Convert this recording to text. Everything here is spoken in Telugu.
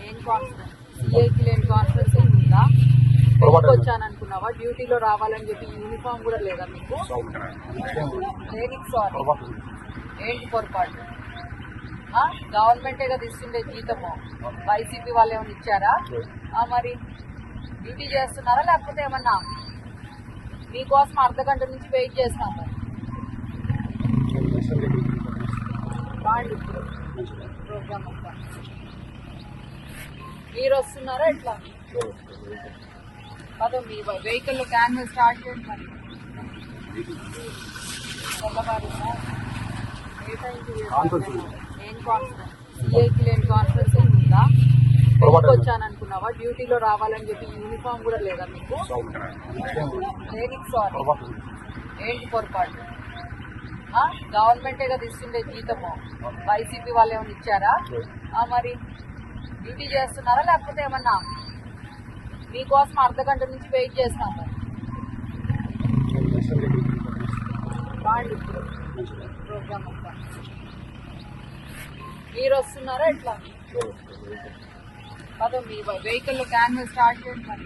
ఏం కాన్ఫరెన్స్ సిఐకి లేని కాన్ఫరెన్స్ ఉందా? వచ్చాను అనుకున్నావా? డ్యూటీలో రావాలని చెప్పి యూనిఫామ్ కూడా లేదా మీకు? దేనికి సారీ? ఏంటి పొరపాటు? గవర్నమెంటే కదా ఇస్తుండే జీతము, వైసీపీ వాళ్ళు ఏమైనా ఇచ్చారా? మరి డ్యూటీ చేస్తున్నారా లేకపోతే ఏమన్నా మీకోసం అర్ధగంట నుంచి వెయిట్ చేస్తాము. ప్రోగ్రామ్ అంతా మీరు వస్తున్నారా ఎట్లా? అదో మీ వెహికల్ లో క్యాన్వల్ స్టార్ట్ చేయండి. మరి తెల్లవారుందా? ఏ టైంకి? ఏం కాన్ఫరెన్స్ సిఐకి లేని కాన్ఫరెన్స్ ఉందా? వచ్చాను అనుకున్నావా? డ్యూటీలో రావాలని చెప్పి యూనిఫామ్ కూడా లేదా మీకు? దేనికి సారీ? ఏంటి పొరపాటు? గవర్నమెంటే కదా ఇస్తుండే జీతము, వైసీపీ వాళ్ళు ఏమైనా ఇచ్చారా? మరి డ్యూటీ చేస్తున్నారా లేకపోతే ఏమన్నా మీకోసం అర్ధగంట నుంచి వెయిట్ చేస్తాము. ప్రోగ్రామ్ అంతా మీరు వస్తున్నారా ఎట్లా? అదో మీ వెహికల్ లో క్యాన్వల్ స్టార్ట్ చేయండి. మరి